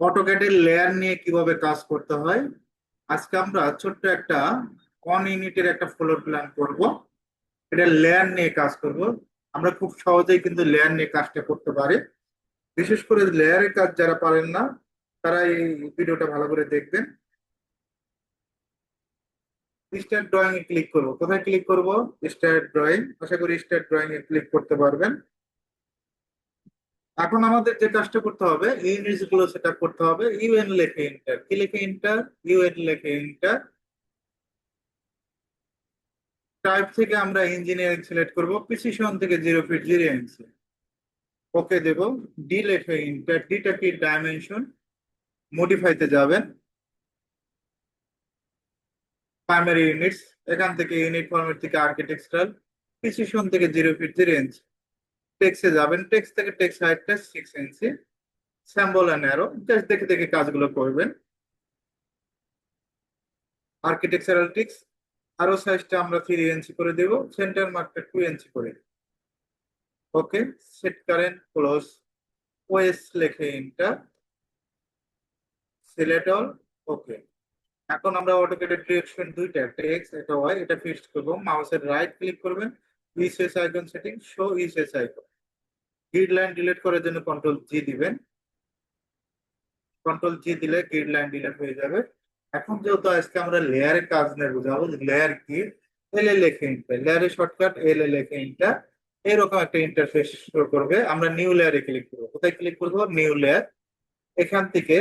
অটোক্যাডের layer নিয়ে কিভাবে কাজ করতে হয় আজকে আমরা ছোট্ট একটা 1 ইউনিটের একটা ফ্লোর প্ল্যান করব। এটা লেয়ার নিয়ে কাজ করব। আমরা খুব সহজেই কিন্তু লেয়ার নিয়ে কাজটা করতে পারি। বিশেষ করে লেয়ারের কাজ যারা পারেন না তারা এই ভিডিওটা ভালো করে দেখবেন। স্টার্ট ড্রয়িং এ ক্লিক করব। কোথায় ক্লিক করব? Start drawing. আশা করি স্টার্ট ড্রয়িং এ ক্লিক করতে পারবেন। এখন আমাদের যে কাজটা করতে হবে, ইউনিটস গুলো সেট আপ করতে হবে। ইউএন লেখে এন্টার, কি লেখে এন্টার? ইউএন লেখে এন্টার। টাইপ থেকে আমরা ইঞ্জিনিয়ারিং সিলেক্ট করব, প্রিসিশন থেকে 0 ফিট 0 ইঞ্চি ওকে দেব। ডি লেখে এন্টার, ডিটা কি? ডাইমেনশন। মডিফাইতে যাবেন, প্রাইমারি ইউনিটস, এখান থেকে ইউনিট ফরম্যাট থেকে আর্কিটেকচারাল, প্রিসিশন থেকে 0 ফিট 0 ইঞ্চি। টেক্সে যাবেন, টেক্সট থেকে টেক্সট হাইটটা 6 ইঞ্চি। স্যাম্বল অ্যান্ড অ্যারো, জাস্ট দেখে দেখে কাজগুলো করবেন। আর্কিটেকচারাল টিক্স, আরো সাইজটা আমরা 3 ইঞ্চি করে দেব, সেন্টার মার্কটা 2 ইঞ্চি করে। ওকে, সেট কারেন্ট ক্লোজ। ওএস লেখে এন্টার, সিলেক্ট অল। ওকে। এখন আমরা অটোক্যাডের ডিরেকশন দুইটা, একটা এক্স একটা ওয়াই, এটা ফিক্সড করবো। মাউসের রাইট ক্লিক করবেন, ইসএস আইকন সেটিং, শো ইসএস আইকন। গ্রিড লাইন ডিলিট করার জন্য কন্ট্রোল জি দিবেন। কন্ট্রোল জি দিলে গ্রিড লাইন ডিলিট হয়ে যাবে। এখন যেহেতু আজকে আমরা লেয়ারের কাজ নিয়ে বোঝাবো, লেয়ার কি, এল এ লেখে এন্টার, লেয়ারের শর্টকাট এল এ লেখে এন্টার। এরকম একটা ইন্টারফেস শো করবে। আমরা নিউ লেয়ারে ক্লিক করবো। কোথায় ক্লিক করবো? New layer. এখান থেকে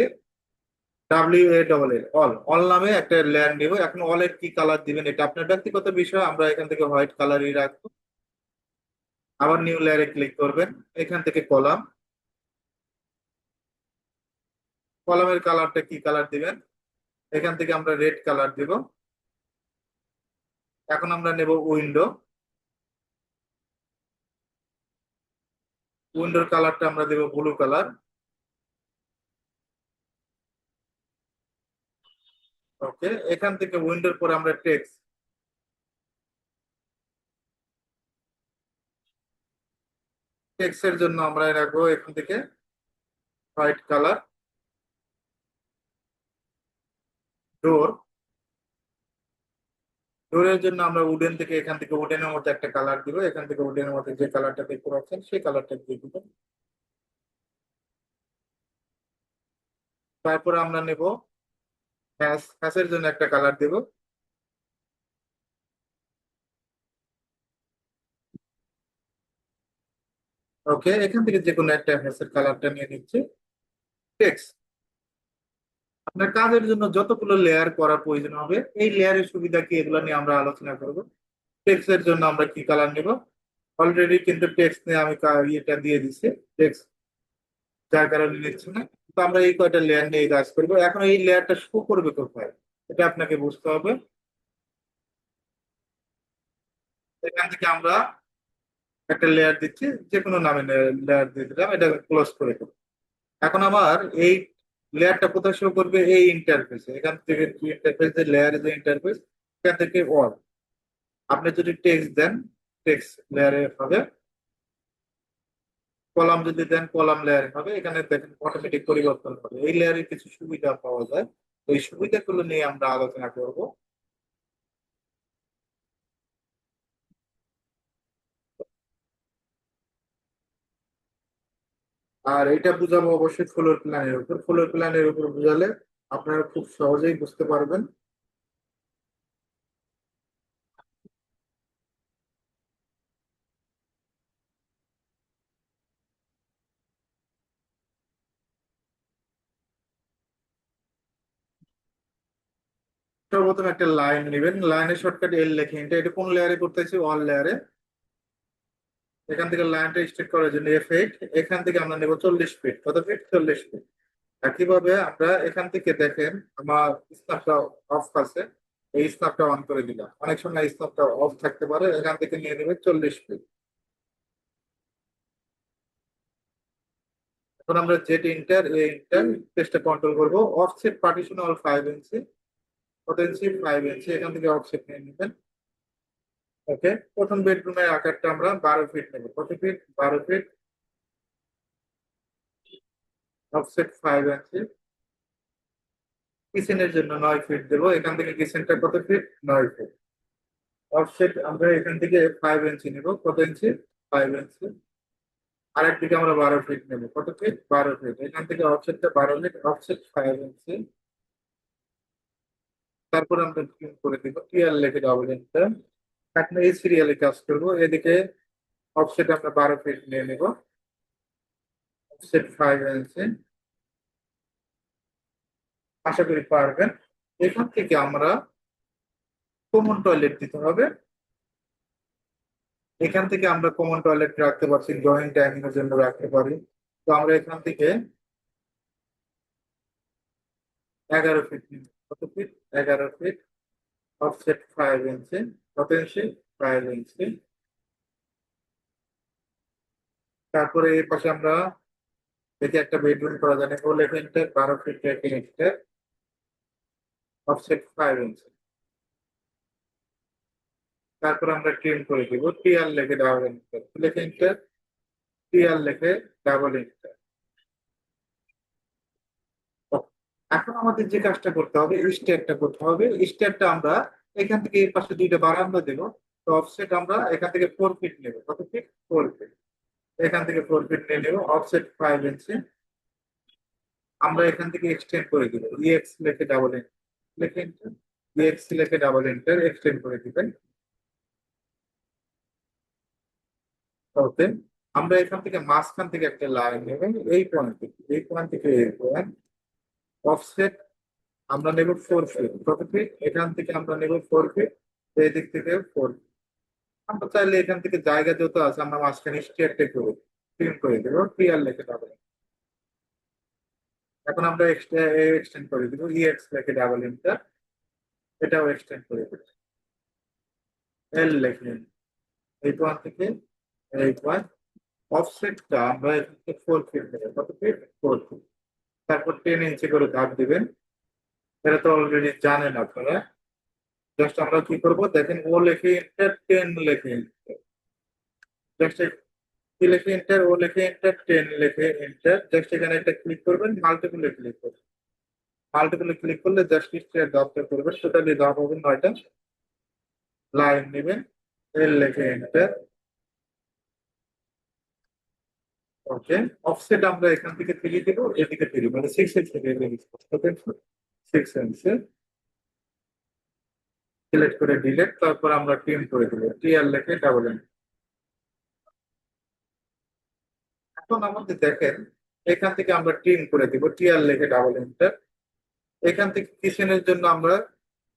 WALL, অল অল নামে একটা লেয়ার নিব। এখন অলের কি কালার দিবেন এটা আপনার ব্যক্তিগত বিষয়, আমরা এখান থেকে হোয়াইট কালারই রাখবো। আবার নিউ লেয়ারে ক্লিক করবেন, এখান থেকে কলাম, কলামের কালারটা কি কালার দিবেন? এখান থেকে আমরা রেড কালার দিব। এখন আমরা নেব উইন্ডো, উইন্ডোর কালারটা আমরা দেব ব্লু কালার। ওকে, এখান থেকে উইন্ডোর পরে আমরা টেক্সট, টেক্সটের জন্য আমরা রাখবো এখান থেকে হোয়াইট কালার। ডোর, ডোরের জন্য আমরা উডেন থেকে, এখান থেকে উডেনের মধ্যে একটা কালার দিব। এখান থেকে উডেনের মধ্যে যে কালারটা দেখতে পাচ্ছেন সেই কালারটা দিয়ে দিবেন। তারপরে আমরা নেব হ্যাশ, হ্যাশের জন্য একটা কালার দেব। ওকে, এখান থেকে যে কোনো একটা হ্যাশের কালারটা নিয়ে নিচ্ছি। টেক্সট, আপনার কাজের জন্য যতগুলো লেয়ার করার প্রয়োজন হবে, এই লেয়ারের সুবিধা কি, এগুলো নিয়ে আমরা আলোচনা করব। টেক্সট এর জন্য আমরা কি কালার নেব? অলরেডি কিন্তু টেক্সট নিয়ে আমি ইয়েটা দিয়ে দিছি, টেক্সট, যার কারণে নিচ্ছি না। তো আমরা এই কয়টা লেয়ার নিয়ে কাজ করবো। এখন এই লেয়ারটা শো করবে কোথায়, এটা আপনাকে বুঝতে হবে। এখান থেকে আমরা একটা লেয়ার দিচ্ছি, যে কোনো নামে লেয়ার দিয়ে দিলাম, এটা ক্লোজ করে দেবো। এখন আমার এই লেয়ারটা কোথায় শো করবে? এই ইন্টারফেসে। এখান থেকে ইন্টারফেস, লেয়ারের যে ইন্টারফেস, এখান থেকে অল। আপনি যদি টেক্সট দেন, টেক্সট লেয়ারে হবে। কলাম যদি দেন, কলাম লেয়ারে হবে। এখানে দেখেন অটোমেটিক পরিবর্তন হবে। এই লেয়ারে কিছু সুবিধা পাওয়া যায়, তো এই সুবিধাগুলো নিয়ে আমরা আলোচনা করব। আর এটা বুঝাবো অবশ্যই ফ্লোর প্ল্যানের উপর। ফ্লোর প্ল্যানের উপর বুঝালে আপনারা খুব সহজেই বুঝতে পারবেন। সর্বপ্রথম একটা লাইন নেবেন, লাইনের শর্টকাট এল লেখে এটা। এটা কোন লেয়ারে করতেছি? অল লেয়ারে। এখান থেকে লাইনটা স্ট্রেট করার জন্য F8। এখান থেকে আমরা নেব 40 ফিট। কত ফিট? 40 ফিট। একইভাবে আমরা এখান থেকে দেখেন আমার স্ন্যাপটা অফ আছে, এই স্ন্যাপটা অন করে দিলাম। অনেক সময় স্ন্যাপটা অফ থাকতে পারে। এখান থেকে নিয়ে নেবে 40 ফিট। এখন আমরা জেট ইন্টার, এ ইন্টার পেজটা কন্ট্রোল করবো। অফসেট পার্টিশন অল 5 ইঞ্চি। কত ইঞ্চি? 5 ইঞ্চি। এখান থেকে অফসেট নিয়ে নেবেন। ওকে, প্রথম বেডরুমের আকারটা আমরা 12 ফিট নেব। কত ফিট? 12 ফিট। অফসেট 5 ইঞ্চি। কিচেনের জন্য 9 ফিট দেবো, এখান থেকে কিচেনটা কত ফিট? 9 ফিট। অফসেট আমরা এখান থেকে 5 ইঞ্চি নেব, কত ইঞ্চি? 5 ইঞ্চি। আরেকদিকে আমরা 12 ফিট নেবো, কত ফিট? 12 ফিট। এখান থেকে অফসেটটা 12 ফিট, অফসেট 5 ইঞ্চি। তারপর আমরা ক্লিন করে দিব, ক্লিয়ার লিখে ডাবল এন্টার। এখন এই সিরিয়ালে কাজ করবো, এদিকে অফসেট আমরা 12 ফিট নিয়ে নেব, অফসেট 5 ইঞ্চি। আশা করি পারবেন। এখান থেকে আমরা কমন টয়লেট দিতে হবে, এখান থেকে আমরা কমন টয়লেট রাখতে পারছি, ড্রয়িং ডাইনিং এর জন্য রাখতে পারি। তো আমরা এখান থেকে 11 ফিট নিব, কত ফিট? 11 ফিট। অফসেট 5 ইঞ্চি, কত ইঞ্চি? 5 ইঞ্চি। তারপরে এই পাশে আমরা দেখি একটা বেডরুম করা যায়, ও লেখা ইন্টার, 12 ফিট রেখে ইন্টার, অফসেট 5 ইঞ্চি। তারপর আমরা ট্রিম করে দিব, টিআর লেখে ডাবল ইন্টার, লেখে ইন্টার, টিআর লেখে ডাবল ইন্টার। এখন আমাদের যে কাজটা করতে হবে, স্টেয়ারটা করতে হবে। স্টেয়ারটা আমরা এখান থেকে এই পাশে দুইটা বারান্দা দেবো। তো অফসেট আমরা এখান থেকে 4 ফিট নেব, কত ফিট? 4 ফিট। এখান থেকে 4 ফিট নিয়ে নেবো, অফসেট 5 ইঞ্চি। আমরা এখান থেকে এক্সটেন্ড করে দিব, ইএক্স লেখে ডাবল এন্টার, লেখে এন্টার, ইএক্স লেখে ডাবল এন্টার, এক্সটেন্ড করে দিবেন। ওকে। আমরা এখান থেকে মাঝখান থেকে একটা লাইন নেবেন, এই পয়েন্ট থেকে, এই পয়েন্ট থেকে এই পয়েন্ট। অফসেট আমরা নেব 4 ফিট, কত ফিট? এখান থেকে আমরা নেব 4 ফিট, এই দিক থেকে 4 ফিট। আমরা চাইলে এখান থেকে জায়গা যত আছে আমরা মাঝখানে স্ট্রেট করে ট্রিম করে দেবো, ক্লিয়ার লেখে ডাবল। এখন আমরা এক্সটেন্ড করে দিব, ইএক্স লেখে ডাবল এন্টার, এটাও এক্সটেন্ড করে দেবো, এল লেখে এই পয়েন্ট থেকে এই পয়েন্ট। অফসেটটা আমরা এখান থেকে 4 ফিট দেবো, কত ফিট? 4 ফিট। তারপর 10 ইঞ্চি করে দাগ দিবেন, এটা তো অলরেডি জানেন আপনারা। জাস্ট আমরা কি করব দেখেন, ও লেখে এন্টার, 10 লেখে এন্টার, জাস্ট কি লেখে এন্টার, ও লেখে এন্টার, 10 লেখে এন্টার। জাস্ট এখানে একটা ক্লিক করবেন, মাল্টিপলে ক্লিক করবেন। মাল্টিপলে ক্লিক করলে জাস্ট স্ট্রেট দাবতে করবেন, টোটালি দাব হবে 9টা। লাইন নেবেন, এল লেখে এন্টার। ওকে। অফসেট আমরা এখান থেকে 3 দিব, এদিকে 3, মানে 6 ইঞ্চি থেকে 6 ইঞ্চি। সিলেক্ট করে ডিলেট, তারপর আমরা ট্রিম করে দিব, টিআর লেখে ডাবল এন্টার। এখন আমাদের দেখেন, এখান থেকে আমরা ট্রিম করে দিব, টিআর লেখে ডাবল এন্টার। এখান থেকে কিচেনের জন্য আমরা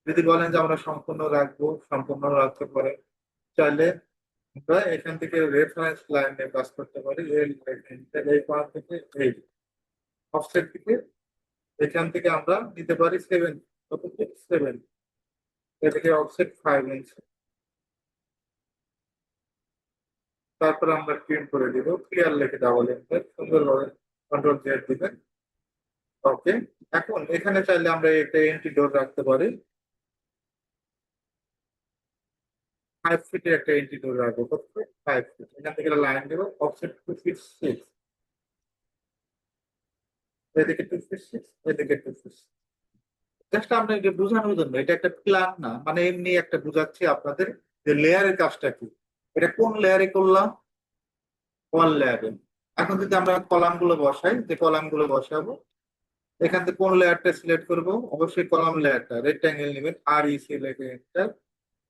যদি বলেন যে আমরা সম্পূর্ণ রাখবো, সম্পূর্ণ রাখতে পারে। চাইলে আমরা এখান থেকে রেফারেন্স লাইনে কাজ করতে পারি, এই পয়েন্ট থেকে এই অফসেট থেকে এখান থেকে আমরা নিতে পারি 7, কত? 7। এদিকে অফসেট 5 ইঞ্চি। তারপর আমরা প্রিন্ট করে দিব, ক্লিয়ার লেখে ডাবল এন্টার, সুন্দরভাবে কন্ট্রোল জেড দিবেন। ওকে। এখন এখানে চাইলে আমরা একটা এন্ট্রি ডোর রাখতে পারি, 5 ফিটের একটা এন্ট্রি ডোর রাখবো, কত ফিট? 5 ফিট। এখান থেকে লাইন দেবো, অফসেট 2 ফিট 6, এদিকে 2 ফিট 6, এদিকে 2 ফিট। জাস্ট আমরা এটা বোঝানোর জন্য, এটা একটা প্ল্যান না, মানে এমনি একটা বোঝাচ্ছি আপনাদের যে লেয়ারের কাজটা কি। এটা কোন লেয়ারে করলাম? ওয়াল লেয়ারে। এখন যদি আমরা কলাম গুলো বসাই, যে কলাম গুলো বসাবো, এখান থেকে কোন লেয়ারটা সিলেক্ট করব? অবশ্যই কলাম লেয়ারটা, রেক্টাঙ্গেল নেবেন, আর ই সিলেক্ট।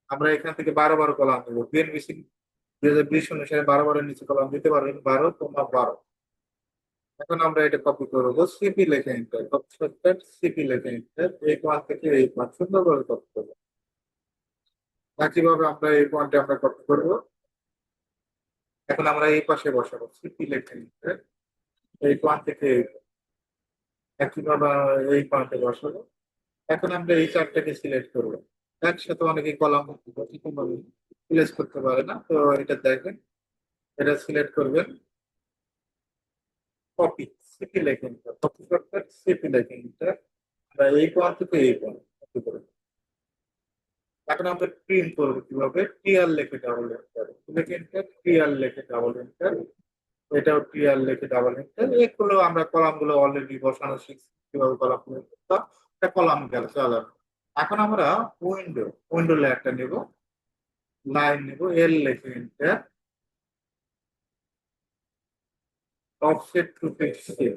আমরা এখান থেকে 12 কলাম নেবো, বিএনবিসি 2020 অনুসারে 12 নিচে কলাম দিতে পারবেন, 12, 12। এখন আমরা এটা কপি করবো, সিপি লেখে এন্টার, কপি শর্টকাট সিপি লেখে এন্টার, এই পয়েন্ট থেকে এই পয়েন্ট সুন্দরভাবে কপি করবো। একইভাবে আমরা এই পয়েন্টে আমরা কপি করবো। এখন আমরা এই পাশে বসাবো, সিপি লেখে এন্টার, এই পয়েন্ট থেকে একইভাবে এই পয়েন্টে বসাবো। এখন আমরা এই চারটাকে সিলেক্ট করবো, একসাথে অনেকে কলাম প্লেস করতে পারে না, তো এটা দেখেন, এটা সিলেক্ট করবেন, কপি সিপি লেখে এন্টার, কপি শর্টকাট সিপি লেখে এন্টার। আমরা এই পয়েন্ট থেকে এই পয়েন্ট কপি করবো। এখন আমরা প্রিন্ট করবো কিভাবে, টিআর লেখে ডাবল এন্টার, লেখে এন্টার, টিআর লেখে ডাবল এন্টার, এটাও টিআর লেখে ডাবল এন্টার। এগুলো আমরা কলাম গুলো অলরেডি বসানো শিখছি, কিভাবে কলাম গুলো করতাম। একটা কলাম গেল চলো। এখন আমরা উইন্ডো উইন্ডো লেয়ারটা নেব, লাইন নেব, এল লিখে এন্টার, অফসেট টু পিক্সেল।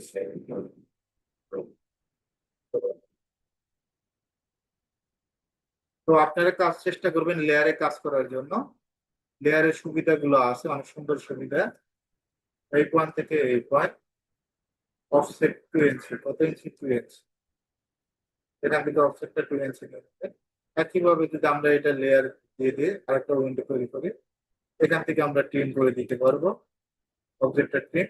তো আপনারা কাজ চেষ্টা করবেন লেয়ারে কাজ করার জন্য। লেয়ারের সুবিধাগুলো আছে, অনেক সুন্দর সুবিধা। এই পয়েন্ট থেকে এই পয়েন্ট, অফসেট 2 ইঞ্চি, কত ইঞ্চি? 2 ইঞ্চি। এখান থেকে অফসেটটা 2 ইঞ্চি নেবে। একইভাবে যদি আমরা এটা লেয়ার দিয়ে দিয়ে আরেকটা উইন্ডো তৈরি করি, এখান থেকে আমরা ট্রিম করে দিতে পারবো অবজেক্টটা ট্রিম।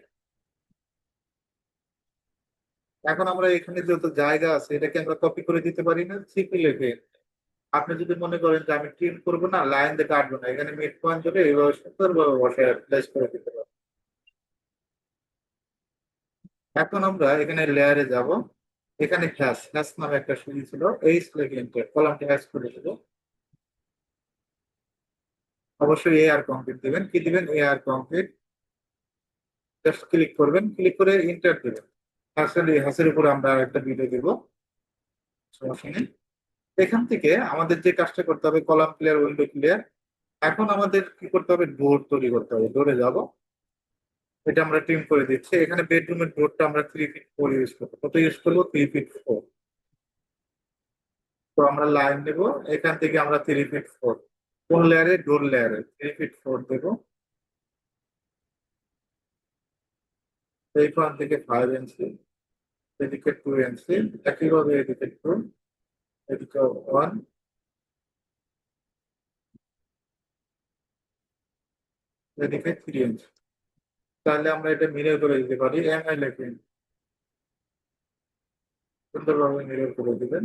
এখন আমরা এখানে যত জায়গা আছে এটাকে আমরা কপি করে দিতে পারি না, সিপি লিখে। আপনি যদি মনে করেন যে আমি ট্রিম করবো না, লাইন দিয়ে কাটবো না, এখানে মিড পয়েন্ট ধরে এইভাবে সুন্দরভাবে বসায় প্লেস করে দিতে পারবো। এখন আমরা এখানে লেয়ারে যাব, এখানে হ্যাশ হ্যাশ নামে একটা সুইচ ছিল, এই লিখে কলামটি হ্যাশ করে দেবো। অবশ্যই এ আর কমপ্লিট দিবেন, কি দিবেন? এ আর কমপ্লিট। জাস্ট ক্লিক করবেন, ক্লিক করে ইন্টার দিবেন। হ্যাশের হ্যাশের উপর আমরা একটা ভিডিও দিব, সমস্যা নেই। এখান থেকে আমাদের যে কাজটা করতে হবে, কলাম ক্লিয়ার, উইন্ডো ক্লিয়ার। এখন আমাদের কি করতে হবে? ডোর তৈরি করতে হবে। ডোরে যাব, এটা আমরা ট্রিম করে দিচ্ছি। এখানে বেডরুমের ডোরটা আমরা 3 ফিট 4 ইউজ করবো। কত ইউজ করবো? 3 ফিট 4। তো আমরা লাইন নেব, এখান থেকে আমরা 3 ফিট 4। কোন লেয়ারে? ডোর লেয়ারে 3 ফিট 4 দেবো। এইখান থেকে 5 ইঞ্চি, এদিকে 2 ইঞ্চি, একইভাবে এদিকে 2, এদিকে 1, এদিকে 3 ইঞ্চি। তাহলে আমরা এটা মিরর করে দিতে পারি, এমআই লেখেন, সুন্দরভাবে মিরর করে দিবেন।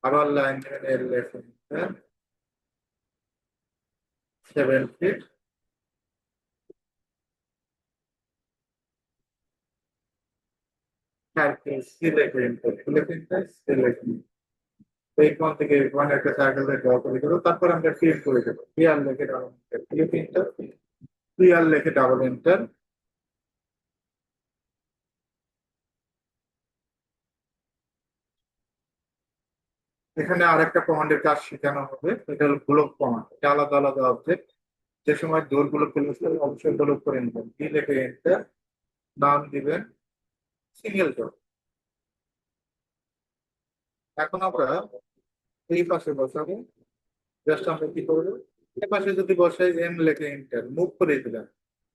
আবার লাইন নেবেন, এল লেখেন, 7 ফিট, সার্কেল সি লেখেন, লেখেন, সি লেখেন। এই কোণ থেকে এই কোণ একটা সার্কেল ড্র করে দেবো। তারপর আমরা ক্রিয়েট করে দেবো, ক্লিয়ার লেখে ডাবল এন্টার, ক্লিয়ার লেখে ডাবল এন্টার। এখানে আরেকটা কমান্ডের কাজ শেখানো হবে, এটা হলো ব্লক কমান্ড। এটা আলাদা আলাদা অবজেক্ট, যে সময় ডোর গুলো ক্লোজ করবে অবশ্যই ব্লক করে নেবেন। কি লেখে এন্টার, নাম দিবেন সিঙ্গেল ডোর। এখন আমরা এই পাশে বসাবো, জাস্ট আমরা কি করবো, এই পাশে যদি বসাই, এম লেখে এন্টার, মুভ করে দিলাম।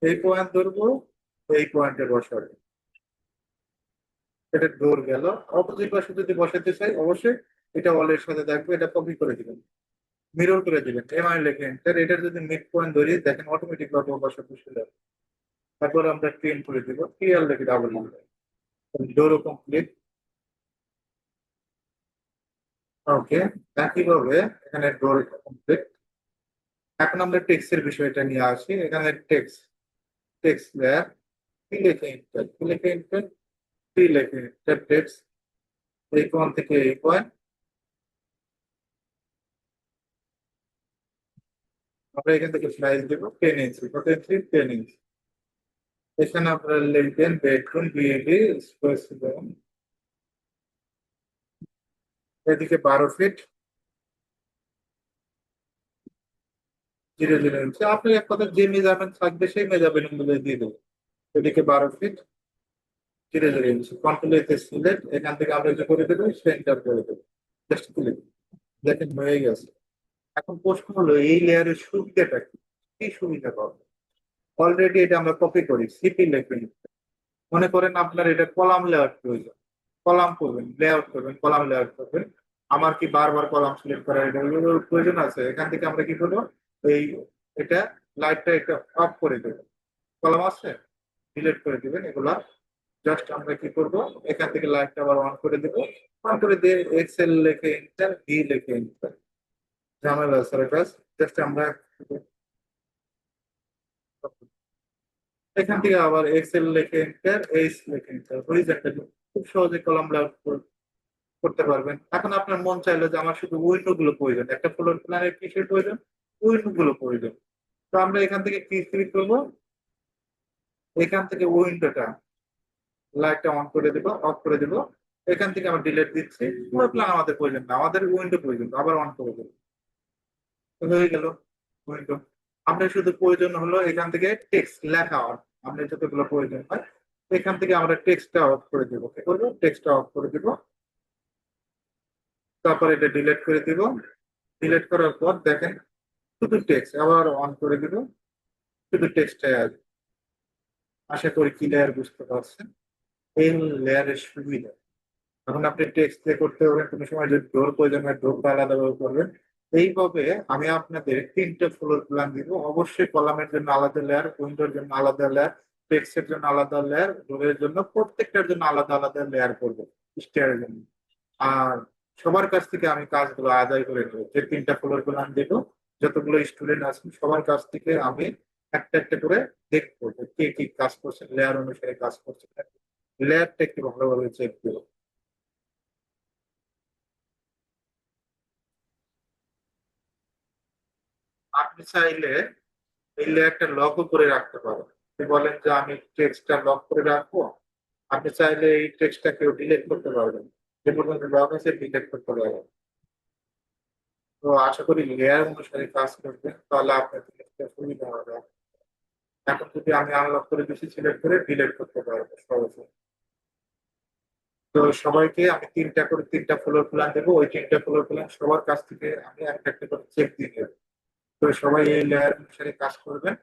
এই পয়েন্ট ধরবো, এই পয়েন্টে বসাবো, এটা ডোর গেল। অপোজিট পাশে যদি বসাতে চাই, অবশ্যই এটা ওয়ালের সাথে থাকবে, এটা কপি করে দিবেন, মিরর করে দিবেন, এমআই লেখে এন্টার। এটার যদি মিড পয়েন্ট ধরি, দেখেন অটোমেটিক ভাবে বসা বসে যাবে। তারপর আমরা ক্লিন করে দিব, ক্লিয়ার লেখে ডাবল এন্টার, ডোরও কমপ্লিট। ওকে, একইভাবে এখানে ডোর কমপ্লিট। এখন আমরা টেক্সটের বিষয়টা নিয়ে আসি। এখানে টেক্সট, টেক্সট লেয়ার, কি লেখে এন্টার, কি লেখে এন্টার, কি লেখে এন্টার, টেক্সট। এই পয়েন্ট থেকে এই পয়েন্ট আমরা এখান থেকে সাইজ দেবো 10 ইঞ্চি, কত ইঞ্চি? 10 ইঞ্চি। এখানে আপনারা লিখবেন বেডরুম, বিএডি স্পেস দেবেন, এদিকে 12 ফিট 0 0 ইঞ্চি। আপনি এক কথা যে মেজারমেন্ট থাকবে সেই মেজারমেন্ট গুলো দিয়ে দেবেন। এদিকে 12 ফিট 0 0 ইঞ্চি। কন্ট্রোল এতে সিলেক্ট, এখান থেকে আমরা যে করে দেবো সেন্টার করে দেবো, জাস্ট ক্লিক। দেখেন হয়ে গেছে। এখন প্রশ্ন হলো এই লেয়ারের সুবিধাটা কি? কি সুবিধা পাবো? অলরেডি এটা আমরা কপি করি, সিপি লিখে নিই। মনে করেন আপনার এটা কলাম লেআউট প্রয়োজন, কলাম করবেন, লেআউট করবেন, কলাম লেআউট করবেন। আমার কি বারবার কলাম সিলেক্ট করার এটা প্রয়োজন আছে? এখান থেকে আমরা কি করবো, এই এটা লাইটটা একটা অফ করে দেবো। কলাম আছে, ডিলিট করে দিবেন এগুলা। জাস্ট আমরা কি করব, এখান থেকে লাইটটা আবার অন করে দেবো। অন করে দিয়ে এক্সেল লিখে এন্টার, ডি লিখে এন্টার, ঝামেলা স্যার কাজ। জাস্ট আমরা এখান থেকে আবার এক্সেল লিখে এন্টার, এইচ লিখে এন্টার, হরিজন্টালি খুব সহজে কলাম লেআউট করতে পারবেন। এখন আপনার মন চাইলো যে আমার শুধু উইন্ডো গুলো প্রয়োজন, একটা ফ্লোর প্ল্যানের কিসের প্রয়োজন? উইন্ডো গুলো প্রয়োজন। তো আমরা এখান থেকে কি ক্লিক করবো, এখান থেকে উইন্ডোটা, লাইটটা অন করে দিব, অফ করে দিব। এখান থেকে আমরা ডিলিট দিচ্ছি, পুরো প্ল্যান আমাদের প্রয়োজন না, আমাদের উইন্ডো প্রয়োজন, আবার অন করে দেবো। তো হয়ে গেল উইন্ডো। আপনার শুধু প্রয়োজন হলো এখান থেকে টেক্সট লেখা আপনার যতগুলো প্রয়োজন হয় এখান থেকে আমরা টেক্সটটা অফ করে দেবো। কি করবো, টেক্সটটা অফ করে দিব, তারপর এটা ডিলিট করে দিব। ডিলিট করার পর দেখেন শুধু টেক্সট, আবার অন করে দিব, শুধু টেক্সটটাই আসবে। আশা করি ক্লিয়ার বুঝতে পারছেন এই লেয়ারের সুবিধা। এখন আপনি টেক্সট দিয়ে করতে পারবেন, কোনো সময় যদি ডোর প্রয়োজন হয় ডোরটা আলাদাভাবে করবেন। এইভাবে আমি আপনাদের তিনটে ফ্লোর প্ল্যান দিব। অবশ্যই কলামের জন্য আলাদা লেয়ার, উইন্ডোর জন্য আলাদা লেয়ার, টেক্সটের জন্য আলাদা লেয়ার, ডোরের জন্য প্রত্যেকটার জন্য আলাদা আলাদা লেয়ার করবো স্টেয়ারের জন্য। আর সবার কাছ থেকে আমি কাজগুলো আদায় করে নেবো, যে তিনটা ফ্লোর প্ল্যান দেবো যতগুলো স্টুডেন্ট আছেন সবার কাছ থেকে আমি একটা একটা করে দেখবো যে কে কি কাজ করছে, লেয়ার অনুসারে কাজ করছে, লেয়ারটা একটু ভালোভাবে চেক করবো। আপনি চাইলে এই লেয়ারটা লকও করে রাখতে পারেন। আপনি বলেন যে আমি টেক্সটটা লক করে রাখবো, আপনি চাইলে এই টেক্সটটা কেউ ডিলিট করতে পারবেন, যে পর্যন্ত লক আছে ডিলিট করতে পারবেন। তো আশা করি লেয়ার অনুসারে কাজ করবেন, তাহলে আপনার জিনিসটা সুবিধা হবে। এখন যদি আমি আনলক করে বেশি সিলেক্ট করে ডিলিট করতে পারবো সহজে। তো সবাইকে আমি তিনটা করে তিনটা ফ্লোর প্ল্যান দেবো, ওই তিনটা ফ্লোর প্ল্যান সবার কাছ থেকে আমি একটা একটা করে চেক দিয়ে নেবো। তো সবাই এই লেয়ার অনুসারে কাজ করবেন।